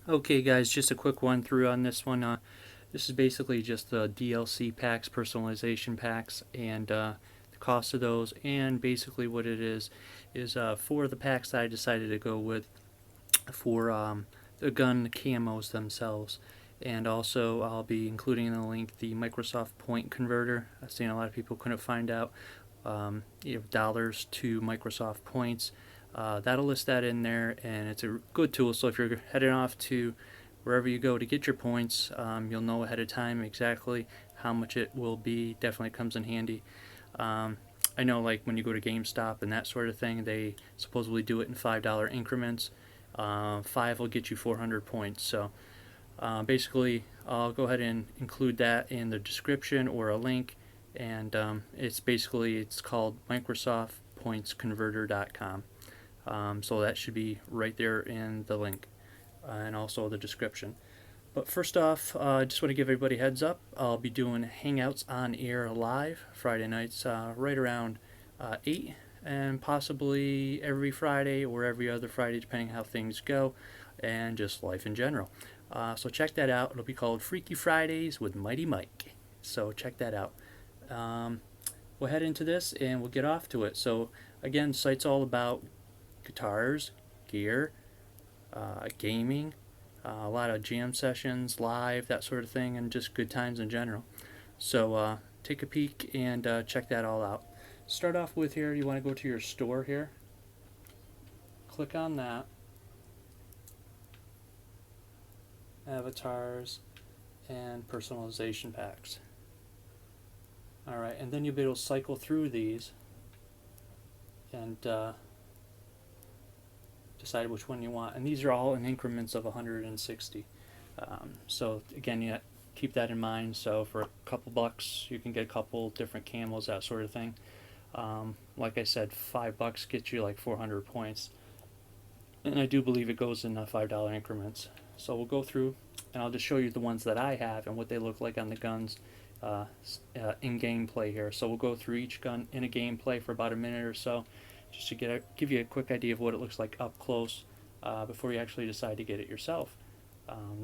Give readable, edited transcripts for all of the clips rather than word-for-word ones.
Okay, guys, just a quick one through on this one. This is basically just the DLC packs, personalization packs, and the cost of those. And basically, what it is for the packs that I decided to go with for the gun camos themselves. And also, I'll be including in the link the Microsoft Point Converter. I've seen a lot of people couldn't find out dollars to Microsoft points. That'll list that in there, and it's a good tool. So if you're heading off to wherever you go to get your points, you'll know ahead of time exactly how much it will be. Definitely comes in handy. Um, I know, like when you go to GameStop and that sort of thing, they supposedly do it in $5 increments. Five will get you 400 points. So basically, I'll go ahead and include that in the description or a link, and it's called MicrosoftPointsConverter.com. So that should be right there in the link and also the description. But first off, I just want to give everybody a heads up. I'll be doing Hangouts on air live Friday nights, right around 8, and possibly every Friday or every other Friday, depending how things go, and just life in general. So check that out. It'll be called Freaky Fridays with Mighty Mike. So check that out. Um, we'll head into this and we'll get off to it. So again, site's all about guitars, gear, gaming, a lot of jam sessions, live, that sort of thing, and just good times in general. So take a peek and check that all out. Start off with here, you want to go to your store here, click on that, avatars, and personalization packs. Alright, and then you'll be able to cycle through these and decide which one you want. And these are all in increments of 160. So again, you keep that in mind. So for a couple bucks, you can get a couple different camos, that sort of thing. Like I said, $5 gets you like 400 points, and I do believe it goes in $5 increments. So we'll go through, and I'll just show you the ones that I have and what they look like on the guns in gameplay here. So we'll go through each gun in a gameplay for about a minute or so, just to give you a quick idea of what it looks like up close before you actually decide to get it yourself.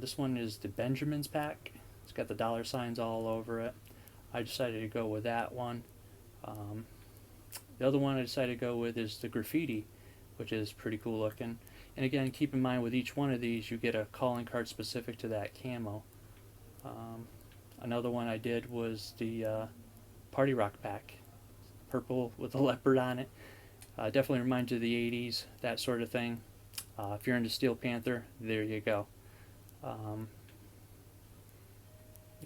This one is the Benjamin's pack. It's got the dollar signs all over it. I decided to go with that one. The other one I decided to go with is the Graffiti, which is pretty cool looking. And again, keep in mind with each one of these, you get a calling card specific to that camo. Another one I did was the Party Rock pack, purple with a leopard on it. Definitely reminds you of the 80s, that sort of thing. If you're into Steel Panther, there you go. You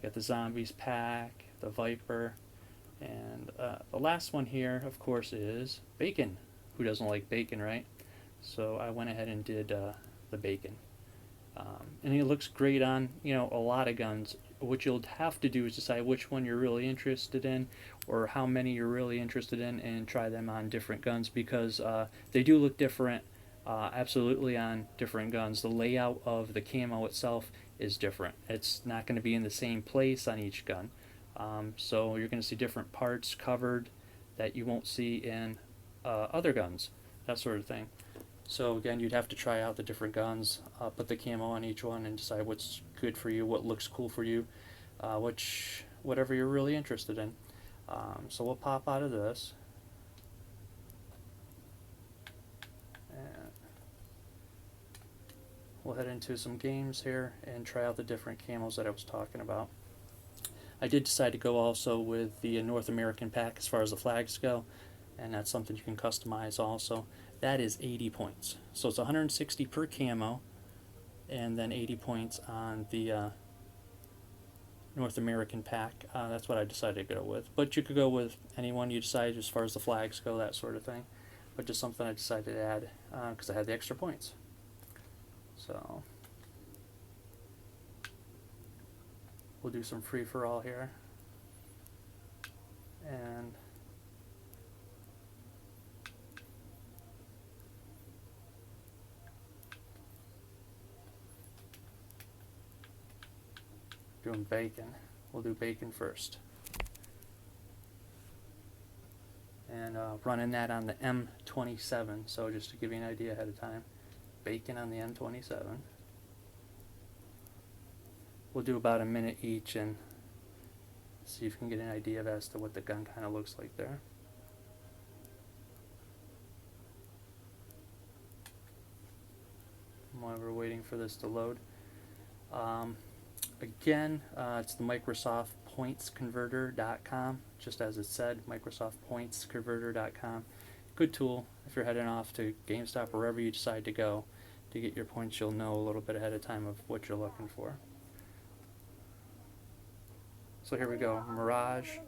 got the Zombies pack, the Viper, and the last one here, of course, is Bacon. Who doesn't like bacon, right? So I went ahead and did the Bacon. And it looks great on, a lot of guns. What you'll have to do is decide which one you're really interested in, or how many you're really interested in, and try them on different guns, because they do look different, absolutely, on different guns. The layout of the camo itself is different. It's not going to be in the same place on each gun. So you're going to see different parts covered that you won't see in other guns, that sort of thing. So again, you'd have to try out the different guns, put the camo on each one, and decide what's good for you, what looks cool for you, whatever you're really interested in. So we'll pop out of this, and we'll head into some games here and try out the different camos that I was talking about. I did decide to go also with the North American pack as far as the flags go, and that's something you can customize also. That is 80 points. So it's 160 per camo, and then 80 points on the North American pack. That's what I decided to go with. But you could go with anyone you decide as far as the flags go, that sort of thing. But just something I decided to add because I had the extra points. So we'll do some free-for-all here. And doing Bacon. We'll do Bacon first. And running that on the M27, so just to give you an idea ahead of time. Bacon on the M27. we'll do about a minute each and see if you can get an idea as to what the gun kind of looks like there. While we're waiting for this to load. Again, it's the Microsoft Points Converter.com, just as it said, Microsoft Points Converter.com. Good tool if you're heading off to GameStop or wherever you decide to go to get your points. You'll know a little bit ahead of time of what you're looking for. So here we go, Mirage.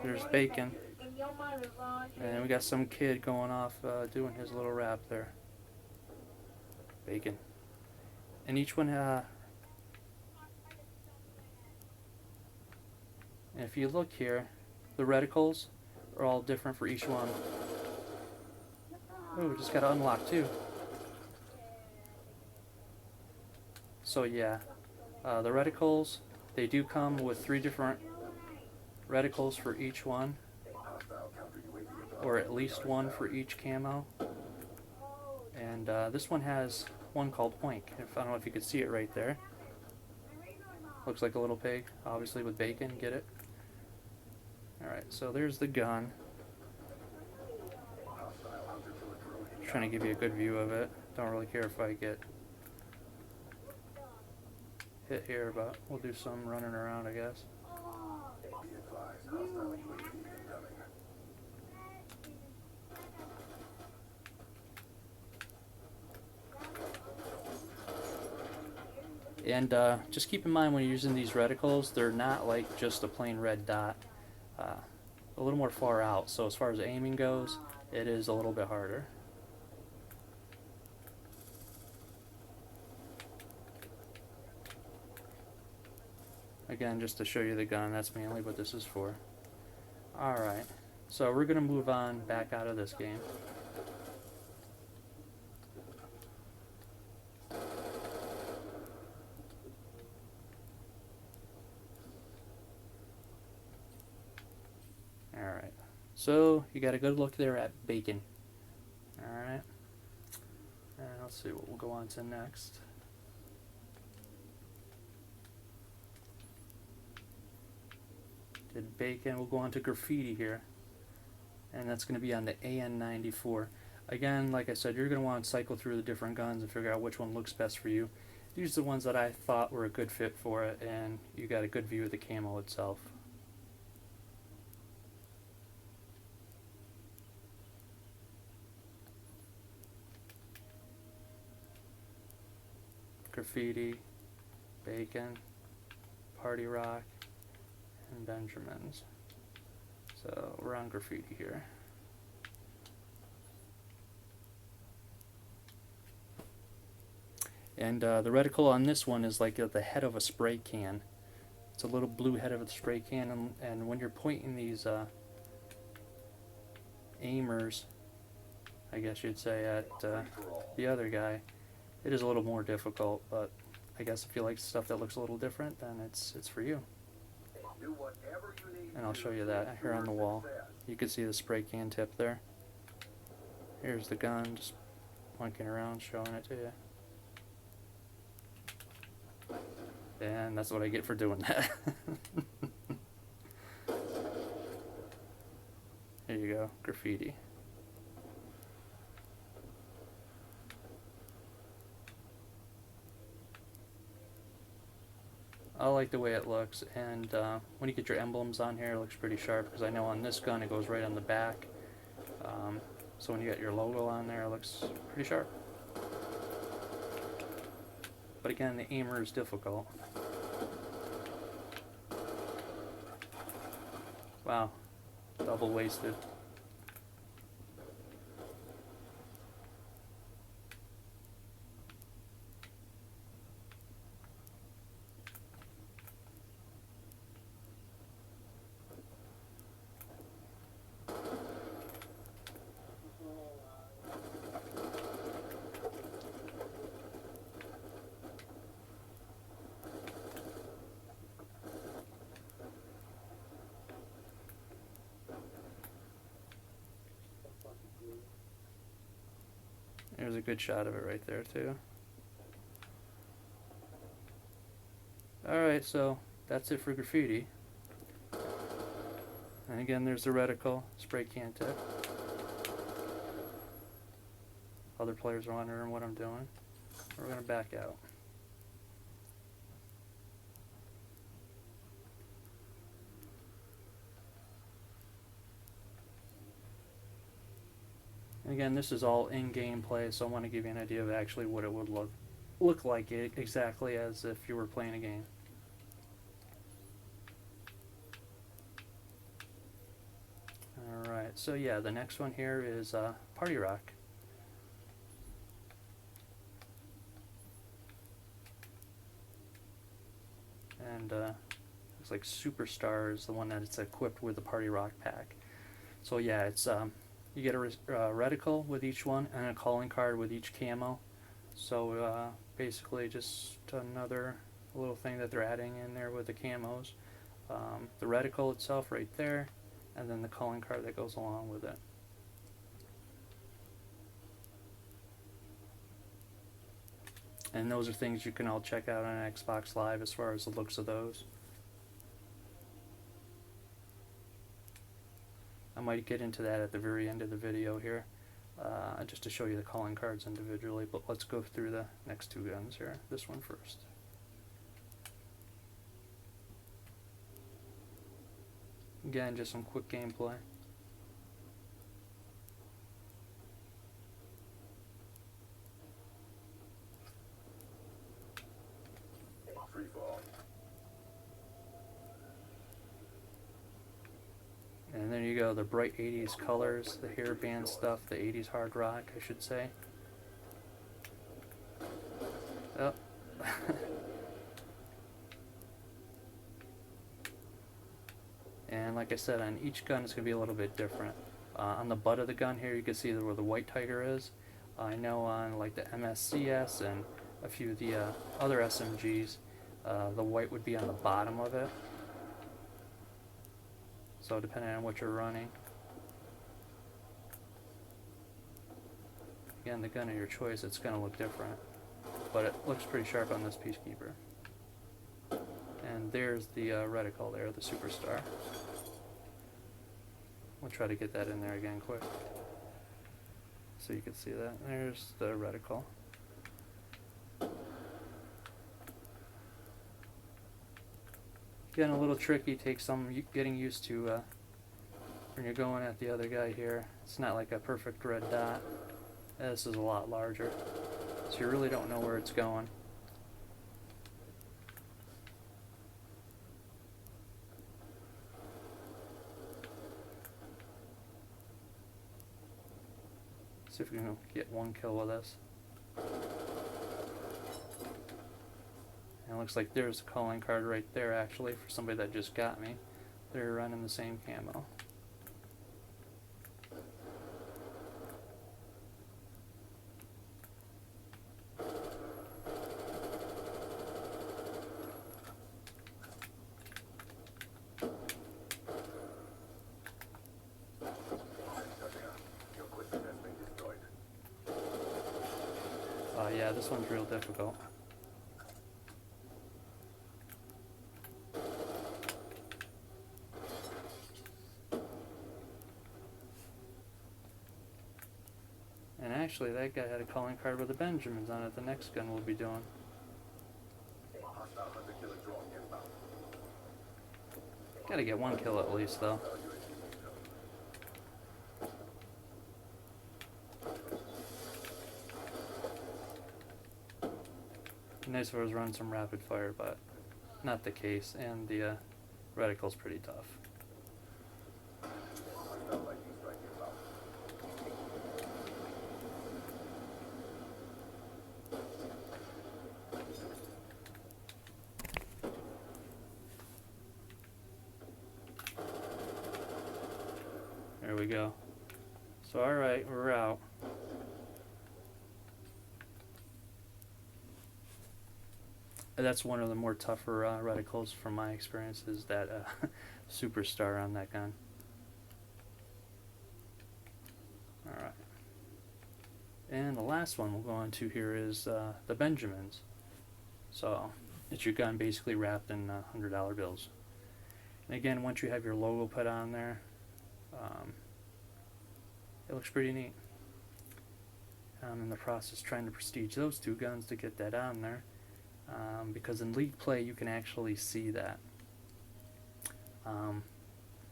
There's Bacon. And we got some kid going off doing his little rap there. Bacon. And each one, if you look here, the reticles are all different for each one. Oh, we just got to unlock too. So yeah, the reticles, they do come with 3 different reticles for each one, or at least 1 for each camo. And this one has one called Poink. I don't know if you can see it right there. Looks like a little pig, obviously with bacon, get it? Alright, so there's the gun. Trying to give you a good view of it. Don't really care if I get hit here, but we'll do some running around, I guess. And just keep in mind when you're using these reticles, they're not like just a plain red dot. A little more far out, so as far as aiming goes, it is a little bit harder. Again, just to show you the gun, that's mainly what this is for. Alright, so we're going to move on back out of this game. Alright, so you got a good look there at Bacon. Alright, and let's see what we'll go on to next. Did Bacon, we'll go on to Graffiti here, and that's going to be on the AN94. Again, like I said, you're going to want to cycle through the different guns and figure out which one looks best for you. These are the ones that I thought were a good fit for it, and you got a good view of the camo itself. Graffiti, Bacon, Party Rock, and Benjamin's. So we're on Graffiti here. And the reticle on this one is like the head of a spray can. It's a little blue head of a spray can, and when you're pointing these aimers, I guess you'd say, at the other guy, it is a little more difficult, but I guess if you like stuff that looks a little different, then it's for you. And I'll show you that here on the wall. You can see the spray can tip there. Here's the gun, just monkeying around, showing it to you. And that's what I get for doing that. Here you go, Graffiti. I like the way it looks, and when you get your emblems on here, it looks pretty sharp, because I know on this gun it goes right on the back. So when you got your logo on there, it looks pretty sharp. But again, the aimer is difficult. Wow, double wasted. There's a good shot of it right there too. Alright, so that's it for graffiti. And again, there's the reticle, spray can tip. Other players are wondering what I'm doing. We're going to back out. Again, this is all in-game play, so I want to give you an idea of actually what it would look like exactly as if you were playing a game. Alright, so yeah, the next one here is Party Rock. And looks like Superstar is the one that it's equipped with the Party Rock pack. So yeah, it's you get a reticle with each one and a calling card with each camo. So basically just another little thing that they're adding in there with the camos. The reticle itself right there, and then the calling card that goes along with it. And those are things you can all check out on Xbox Live as far as the looks of those. I might get into that at the very end of the video here, just to show you the calling cards individually, but let's go through the next two guns here. This one first. Again, just some quick gameplay. And there you go, the bright 80s colors, the hairband stuff, the 80s hard rock, I should say. Oh. And like I said, on each gun it's going to be a little bit different. On the butt of the gun here you can see where the white tiger is. I know on like the MSCS and a few of the other SMGs, the white would be on the bottom of it. So depending on what you're running. Again, the gun of your choice, it's going to look different. But it looks pretty sharp on this Peacekeeper. And there's the reticle there, the Superstar. We'll try to get that in there again quick, so you can see that. There's the reticle. Again, a little tricky, takes some getting used to when you're going at the other guy here. It's not like a perfect red dot. This is a lot larger, so you really don't know where it's going. See if we can get one kill with this. And it looks like there's a calling card right there actually for somebody that just got me. They're running the same camo. Yeah, this one's real difficult. And actually, that guy had a calling card with the Benjamins on it. The next gun we'll be doing. Gotta get one kill at least, though. Nice if I was running some rapid fire, but not the case, and the reticle's pretty tough. There we go. So alright, we're out. That's one of the more tougher reticles from my experience, is that Superstar on that gun. Alright. And the last one we'll go on to here is the Benjamins. So it's your gun basically wrapped in $100 bills. And again, once you have your logo put on there, it looks pretty neat. I'm in the process trying to prestige those two guns to get that on there, because in League play you can actually see that.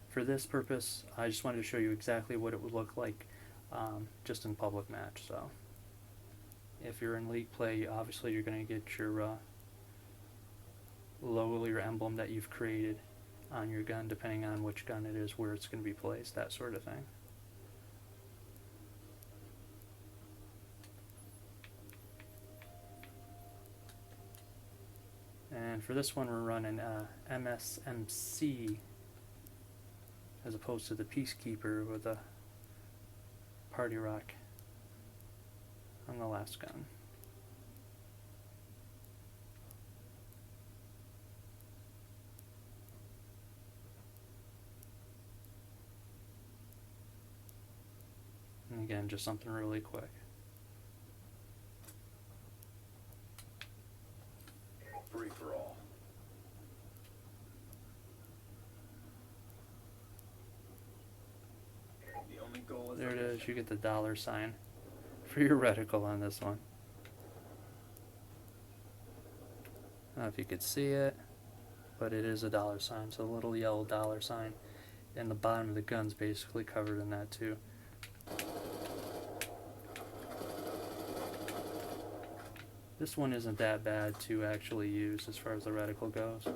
For this purpose, I just wanted to show you exactly what it would look like just in public match. So if you're in League play, obviously you're going to get your logo, your emblem that you've created on your gun, depending on which gun it is, where it's going to be placed, that sort of thing. And for this one we're running MSMC as opposed to the Peacekeeper with a Party Rock on the last gun. And again, just something really quick. Free for all. The only goal is there it is, you get the $sign for your reticle on this one. I don't know if you could see it, but it is a $sign, so a little yellow $sign, and the bottom of the gun's basically covered in that too. This one isn't that bad to actually use as far as the reticle goes.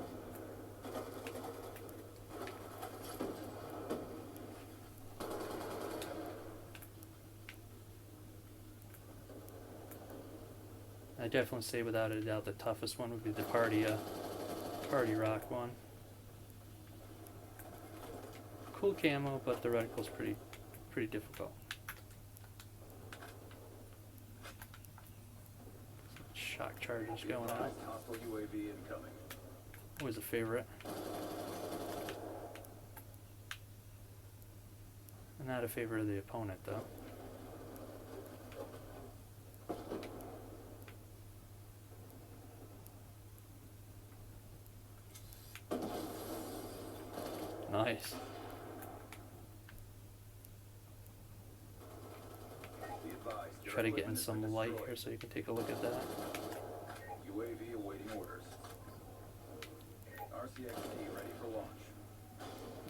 I definitely say without a doubt the toughest one would be the Party Rock one. Cool camo, but the reticle's pretty difficult. Shock charges going on. Hostile UAV incoming. Always a favorite. I'm not a favorite of the opponent though. Nice. Try to get in some light here so you can take a look at that. UAV awaiting orders. RCXD ready for launch.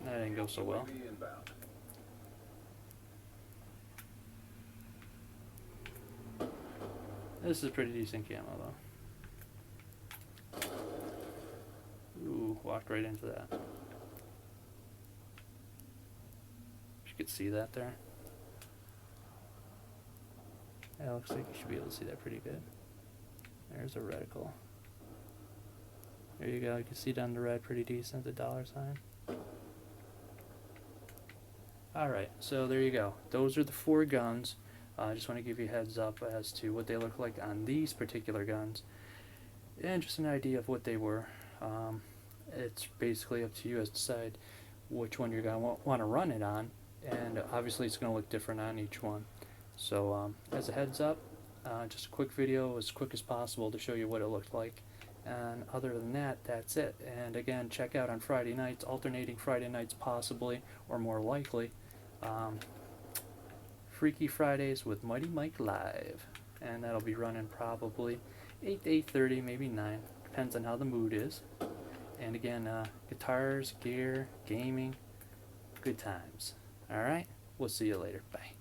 That didn't go so well. UAV inbound. This is pretty decent camo though. Ooh, walked right into that. You could see that there. Yeah, looks like you should be able to see that pretty good. There's a reticle. There you go, you can see down the red pretty decent, the $sign. Alright, so there you go. Those are the 4 guns. I just want to give you a heads up as to what they look like on these particular guns. And just an idea of what they were. It's basically up to you as to decide which one you're going to want to run it on. And obviously it's going to look different on each one. So as a heads up, just a quick video as quick as possible to show you what it looked like. And other than that, that's it. And again, check out on Friday nights, alternating Friday nights possibly, or more likely, Freaky Fridays with Mighty Mike Live. And that'll be running probably 8 to 8:30, maybe 9. Depends on how the mood is. And again, guitars, gear, gaming, good times. Alright, we'll see you later. Bye.